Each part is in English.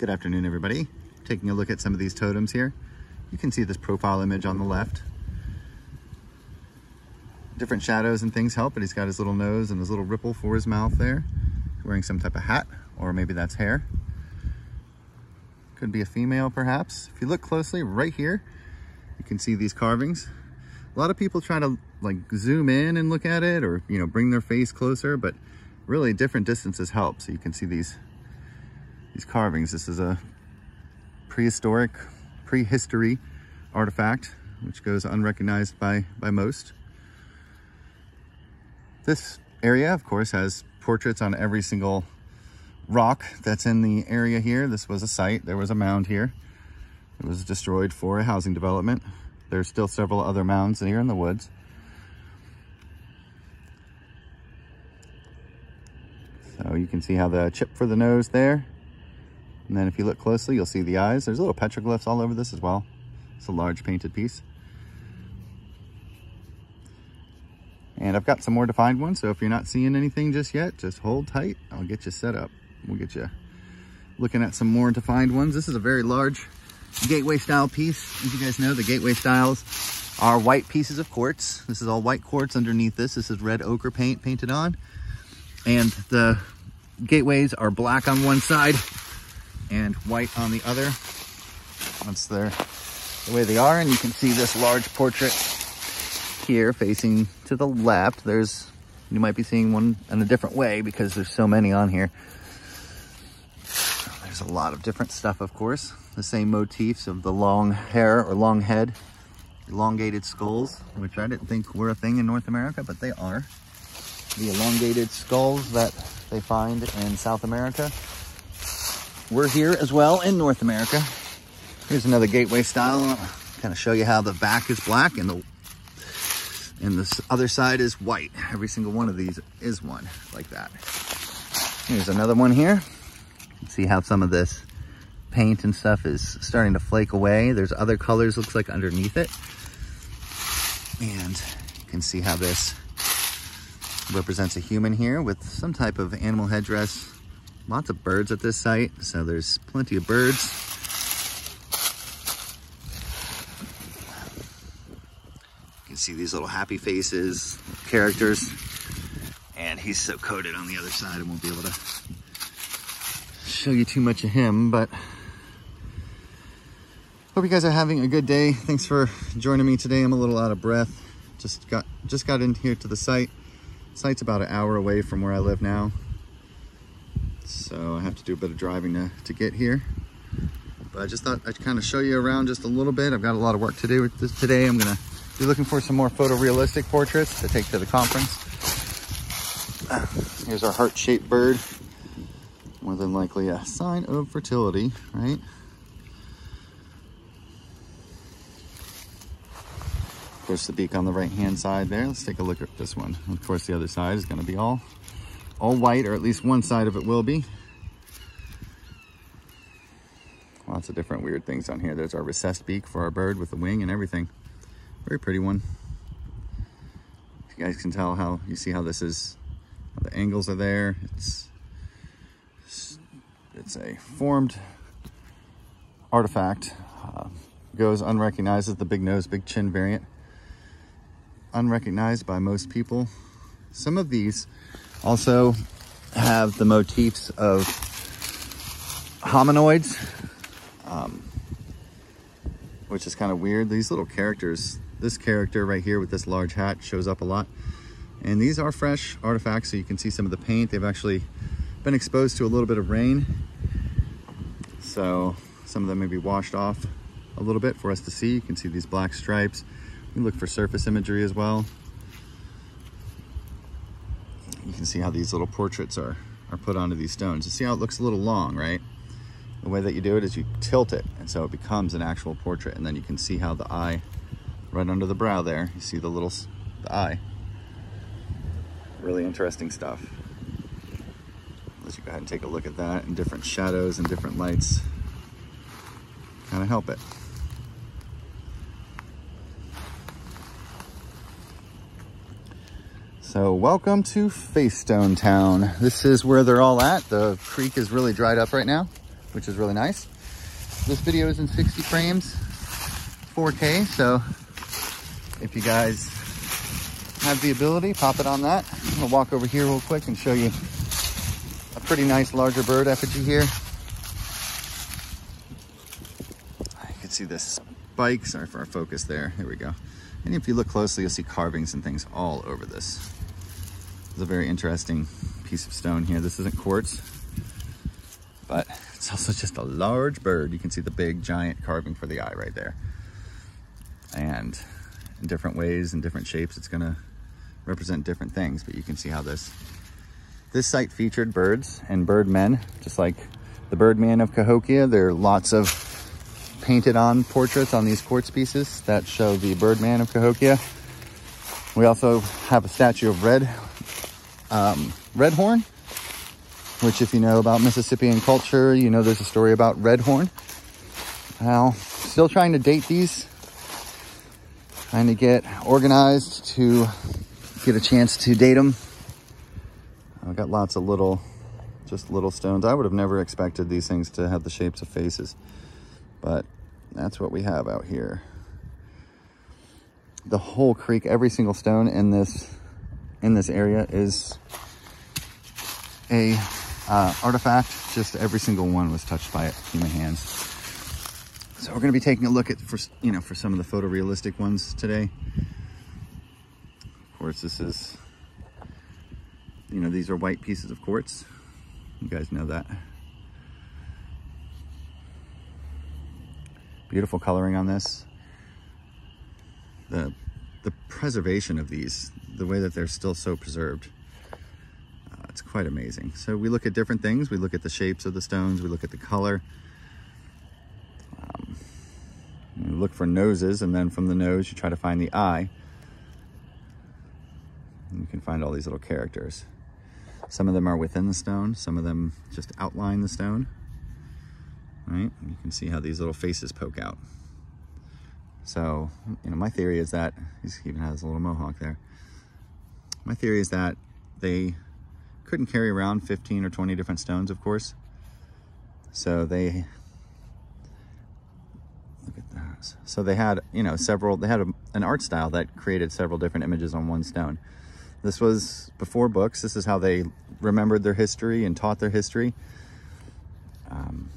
Good afternoon, everybody. Taking a look at some of these totems here. You can see this profile image on the left. Different shadows and things help, but he's got his little nose and his little ripple for his mouth there. Wearing some type of hat, or maybe that's hair. Could be a female, perhaps. If you look closely right here, you can see these carvings. A lot of people try to like zoom in and look at it, or bring their face closer, but really different distances help. So you can see these carvings. This is a prehistory artifact, which goes unrecognized by most. This area, of course, has portraits on every single rock that's in the area here. This was a site. There was a mound here. It was destroyed for a housing development. There's still several other mounds here in the woods. So you can see how the chip for the nose there. And then if you look closely, you'll see the eyes. There's little petroglyphs all over this as well. It's a large painted piece. And I've got some more defined ones, so if you're not seeing anything just yet, just hold tight. I'll get you set up. We'll get you looking at some more defined ones. This is a very large gateway style piece. As you guys know, the gateway styles are white pieces of quartz. This is all white quartz underneath this. This is red ochre paint painted on. And the gateways are black on one side and white on the other. That's the way they are. And you can see this large portrait here facing to the left. You might be seeing one in a different way because there's so many on here. There's a lot of different stuff, of course. The same motifs of the long hair or long head, elongated skulls, which I didn't think were a thing in North America, but they are. The elongated skulls that they find in South America were here as well in North America. Here's another gateway style. I'll kind of show you how the back is black and the other side is white. Every single one of these is one like that. Here's another one here. You can see how some of this paint and stuff is starting to flake away. There's other colors, looks like, underneath it. And you can see how this represents a human here with some type of animal headdress. Lots of birds at this site, so there's plenty of birds. You can see these little happy faces, characters, and he's so coated on the other side I won't be able to show you too much of him, but hope you guys are having a good day. Thanks for joining me today. I'm a little out of breath. Just got in here to the site. Site's about an hour away from where I live now, so I have to do a bit of driving to get here. But I just thought I'd kind of show you around just a little bit. I've got a lot of work to do with this today. I'm gonna be looking for some more photorealistic portraits to take to the conference. Here's our heart-shaped bird. More than likely a sign of fertility, right? Of course, the beak on the right-hand side there. Let's take a look at this one. Of course, the other side is going to be all white, or at least one side of it will be. Lots of different weird things on here. There's our recessed beak for our bird with the wing and everything. Very pretty one. You guys can tell how, you see how this is, how the angles are there. It's a formed artifact. Goes unrecognized as the big nose, big chin variant. Unrecognized by most people. Some of these also have the motifs of hominoids, which is kind of weird. These little characters, this character right here with this large hat shows up a lot. And these are fresh artifacts, so you can see some of the paint. They've actually been exposed to a little bit of rain, so some of them may be washed off a little bit for us to see. You can see these black stripes. We look for surface imagery as well. You can see how these little portraits are put onto these stones. You see how it looks a little long, right? The way that you do it is you tilt it, and so it becomes an actual portrait. And then you can see how the eye, right under the brow there, you see the eye. Really interesting stuff. Let's go ahead and take a look at that, and different shadows and different lights kind of help it. So welcome to Facestone Town. This is where they're all at. The creek is really dried up right now. which is really nice. This video is in 60 frames, 4K, so if you guys have the ability, pop it on that. I'm gonna walk over here real quick and show you a pretty nice larger bird effigy here. You can see this spike, sorry for our focus there, here we go. And if you look closely, you'll see carvings and things all over this. It's a very interesting piece of stone here. This isn't quartz, but it's also just a large bird. You can see the big giant carving for the eye right there. And in different ways and different shapes, it's gonna represent different things, but you can see how this site featured birds and birdmen, just like the Birdman of Cahokia. There are lots of painted on portraits on these quartz pieces that show the Birdman of Cahokia. We also have a statue of Redhorn, which if you know about Mississippian culture, you know there's a story about Redhorn. Now, still trying to date these, trying to get organized to get a chance to date them. I've got lots of just little stones. I would have never expected these things to have the shapes of faces, but that's what we have out here. The whole creek, every single stone in this area is a artifact. Just every single one was touched by human hands. So we're going to be taking a look at for some of the photorealistic ones today. Of course, this is, these are white pieces of quartz. You guys know that. Beautiful coloring on this. The preservation of these, the way that they're still so preserved, it's quite amazing. So we look at different things. We look at the shapes of the stones. We look at the color. You look for noses, and then from the nose, you try to find the eye. And you can find all these little characters. Some of them are within the stone. Some of them just outline the stone. Right? You can see how these little faces poke out. So, my theory is that, he even has a little mohawk there. My theory is that they couldn't carry around 15 or 20 different stones, of course. So they, look at those. So they had, several, they had an art style that created several different images on one stone. This was before books. This is how they remembered their history and taught their history. And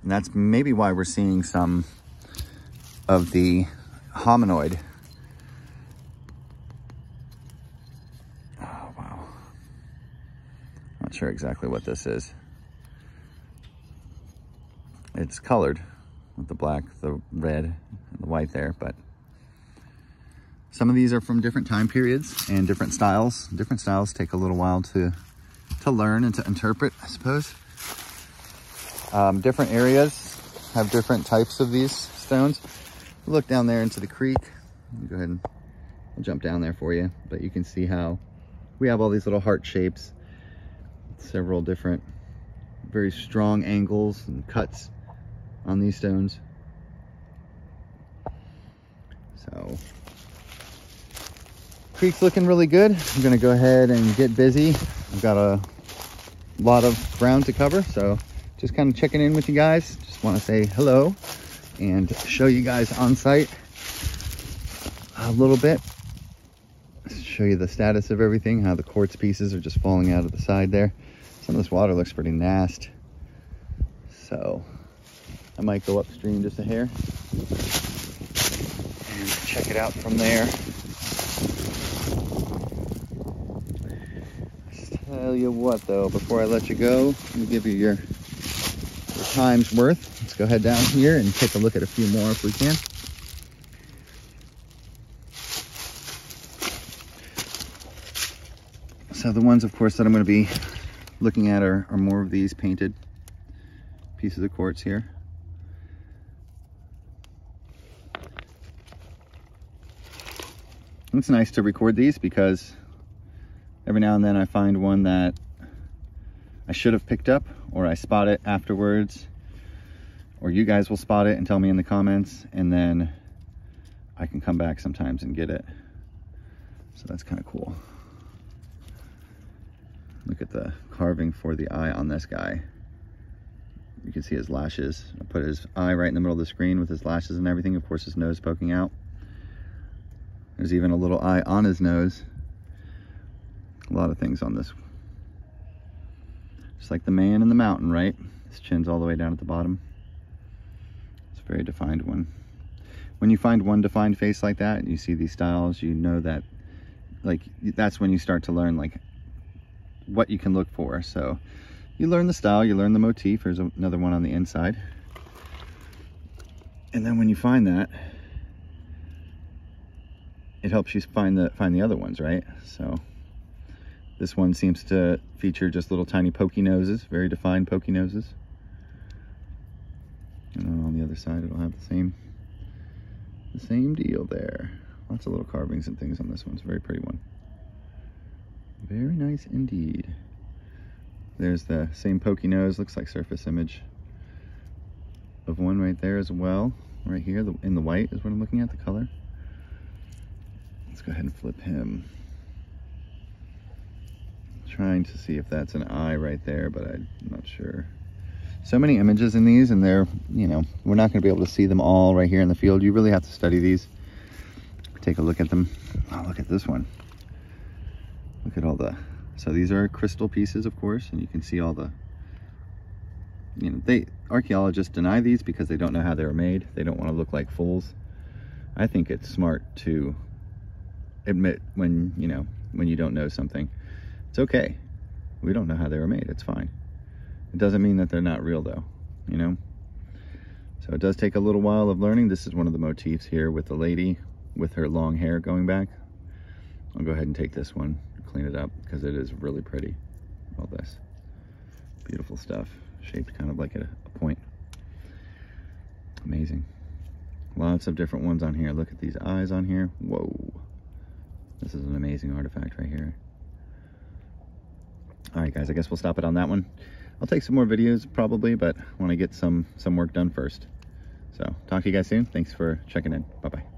that's maybe why we're seeing some of the hominoid. Oh, wow. Not sure exactly what this is. It's colored with the black, the red, and the white there, but some of these are from different time periods and different styles. Different styles take a little while to learn and to interpret, I suppose. Different areas have different types of these stones. Look down there into the creek. Go ahead and I'll jump down there for you, but you can see how we have all these little heart shapes, several different very strong angles and cuts on these stones. So creek's looking really good. I'm gonna go ahead and get busy. I've got a lot of ground to cover, so just kind of checking in with you guys. Just want to say hello and show you guys on site a little bit. Show you the status of everything, how the quartz pieces are just falling out of the side there. Some of this water looks pretty nasty, so I might go upstream just a hair and check it out from there. Tell you what though, before I let you go, let me give you your time's worth. Let's go head down here and take a look at a few more if we can. So the ones, of course, that I'm going to be looking at are more of these painted pieces of quartz here. It's nice to record these because every now and then I find one that I should have picked up, or I spot it afterwards, or you guys will spot it and tell me in the comments, and then I can come back sometimes and get it. So that's kind of cool. Look at the carving for the eye on this guy. You can see his lashes. I put his eye right in the middle of the screen with his lashes and everything. Of course, his nose poking out. There's even a little eye on his nose. A lot of things on this. Just like the man in the mountain, right? His chin's all the way down at the bottom. It's a very defined one. When you find one defined face like that, and you see these styles, you know that, like, that's when you start to learn, like, what you can look for. So you learn the style, you learn the motif. There's another one on the inside. And then when you find that, it helps you find the other ones, right? So this one seems to feature just little tiny pokey noses, very defined pokey noses. And then on the other side, it'll have the same deal there. Lots of little carvings and things on this one. It's a very pretty one. Very nice indeed. There's the same pokey nose, looks like surface image of one right there as well. Right here, in the white is what I'm looking at, the color. Let's go ahead and flip him. Trying to see if that's an eye right there, but I'm not sure. So many images in these, and they're, you know, we're not going to be able to see them all right here in the field. You really have to study these. Take a look at them. Oh, look at this one. Look at all the, so these are crystal pieces, of course, and you can see all the, you know, archaeologists deny these because they don't know how they were made. They don't want to look like fools. I think it's smart to admit when, you know, when you don't know something. It's okay. We don't know how they were made. It's fine. It doesn't mean that they're not real though, you know? So it does take a little while of learning. This is one of the motifs here with the lady with her long hair going back. I'll go ahead and take this one, clean it up, because it is really pretty. All this beautiful stuff, shaped kind of like a point. Amazing. Lots of different ones on here. Look at these eyes on here. Whoa. This is an amazing artifact right here. All right, guys, I guess we'll stop it on that one. I'll take some more videos probably, but I want to get some work done first. So talk to you guys soon. Thanks for checking in. Bye-bye.